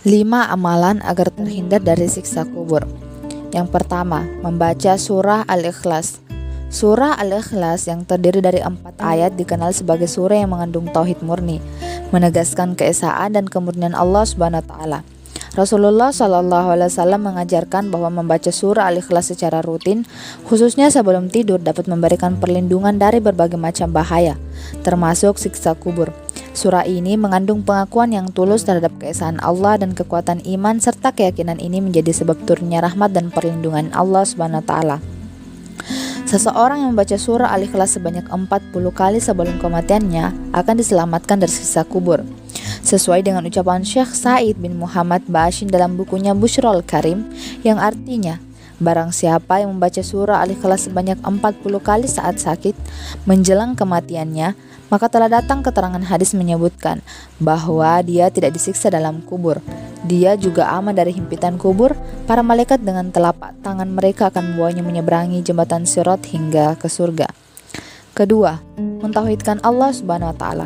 5 amalan agar terhindar dari siksa kubur. Yang pertama, membaca surah Al-Ikhlas. Surah Al-Ikhlas yang terdiri dari 4 ayat dikenal sebagai surah yang mengandung tauhid murni, menegaskan keesaan dan kemurnian Allah Subhanahu wa taala. Rasulullah SAW mengajarkan bahwa membaca surah Al-Ikhlas secara rutin, khususnya sebelum tidur, dapat memberikan perlindungan dari berbagai macam bahaya, termasuk siksa kubur. Surah ini mengandung pengakuan yang tulus terhadap keesaan Allah dan kekuatan iman, serta keyakinan ini menjadi sebab turunnya rahmat dan perlindungan Allah Subhanahu wa taala. Seseorang yang membaca surah Al-Ikhlas sebanyak 40 kali sebelum kematiannya akan diselamatkan dari siksa kubur. Sesuai dengan ucapan Syekh Said bin Muhammad Ba'ashin dalam bukunya Bushrul Karim, yang artinya, barang siapa yang membaca surah Al-Ikhlas sebanyak 40 kali saat sakit menjelang kematiannya, maka telah datang keterangan hadis menyebutkan bahwa dia tidak disiksa dalam kubur. Dia juga aman dari himpitan kubur. Para malaikat dengan telapak tangan mereka akan membawanya menyeberangi jembatan Sirat hingga ke surga. Kedua, mentauhidkan Allah Subhanahu wa taala.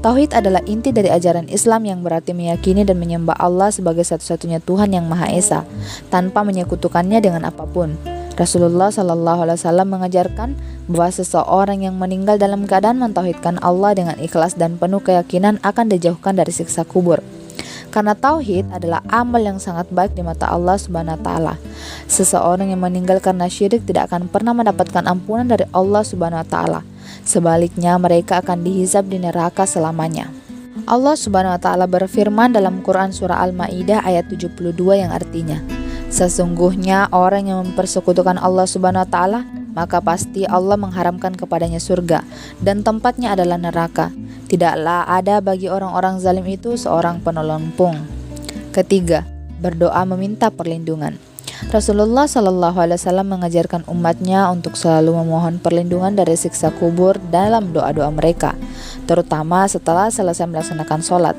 Tauhid adalah inti dari ajaran Islam, yang berarti meyakini dan menyembah Allah sebagai satu-satunya Tuhan yang Maha Esa, tanpa menyekutukannya dengan apapun. Rasulullah SAW mengajarkan bahwa seseorang yang meninggal dalam keadaan mentauhidkan Allah dengan ikhlas dan penuh keyakinan akan dijauhkan dari siksa kubur. Karena tauhid adalah amal yang sangat baik di mata Allah Subhanahu wa taala. Seseorang yang meninggal karena syirik tidak akan pernah mendapatkan ampunan dari Allah Subhanahu wa taala. Sebaliknya, mereka akan dihisab di neraka selamanya. Allah Subhanahu wa taala berfirman dalam Quran surah Al-Maidah ayat 72 yang artinya, sesungguhnya orang yang mempersekutukan Allah Subhanahu wa taala, maka pasti Allah mengharamkan kepadanya surga, dan tempatnya adalah neraka. Tidaklah ada bagi orang-orang zalim itu seorang penolong pun. Ketiga, berdoa meminta perlindungan. Rasulullah SAW mengajarkan umatnya untuk selalu memohon perlindungan dari siksa kubur dalam doa-doa mereka, terutama setelah selesai melaksanakan sholat.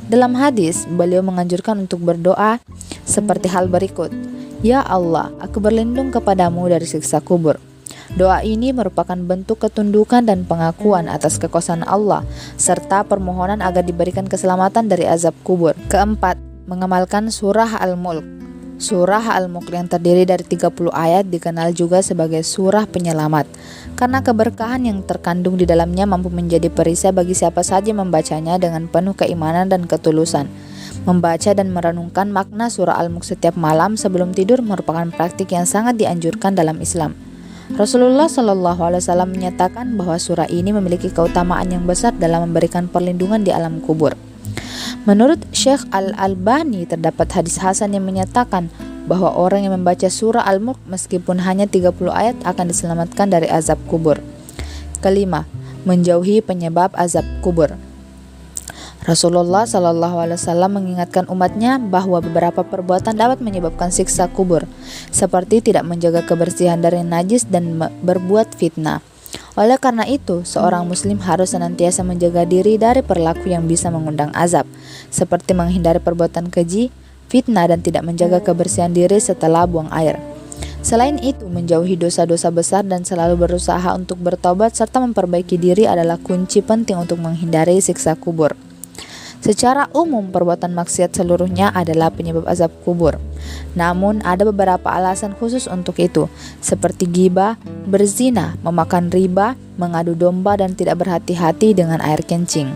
Dalam hadis, beliau menganjurkan untuk berdoa seperti hal berikut, Ya Allah, aku berlindung kepadamu dari siksa kubur. Doa ini merupakan bentuk ketundukan dan pengakuan atas kekuasaan Allah, serta permohonan agar diberikan keselamatan dari azab kubur. Keempat, mengamalkan surah Al-Mulk. Surah Al-Mulk yang terdiri dari 30 ayat dikenal juga sebagai surah penyelamat, karena keberkahan yang terkandung di dalamnya mampu menjadi perisai bagi siapa saja membacanya dengan penuh keimanan dan ketulusan. Membaca dan merenungkan makna surah Al-Mulk setiap malam sebelum tidur merupakan praktik yang sangat dianjurkan dalam Islam. Rasulullah SAW menyatakan bahwa surah ini memiliki keutamaan yang besar dalam memberikan perlindungan di alam kubur. Menurut Syekh Al-Albani, terdapat hadis hasan yang menyatakan bahwa orang yang membaca surah Al-Mulk meskipun hanya 30 ayat akan diselamatkan dari azab kubur. Kelima, menjauhi penyebab azab kubur. Rasulullah SAW mengingatkan umatnya bahwa beberapa perbuatan dapat menyebabkan siksa kubur, seperti tidak menjaga kebersihan dari najis dan berbuat fitnah. Oleh karena itu, seorang muslim harus senantiasa menjaga diri dari perilaku yang bisa mengundang azab, seperti menghindari perbuatan keji, fitnah, dan tidak menjaga kebersihan diri setelah buang air. Selain itu, menjauhi dosa-dosa besar dan selalu berusaha untuk bertobat serta memperbaiki diri adalah kunci penting untuk menghindari siksa kubur. Secara umum, perbuatan maksiat seluruhnya adalah penyebab azab kubur. Namun, ada beberapa alasan khusus untuk itu, seperti ghibah, berzina, memakan riba, mengadu domba, dan tidak berhati-hati dengan air kencing.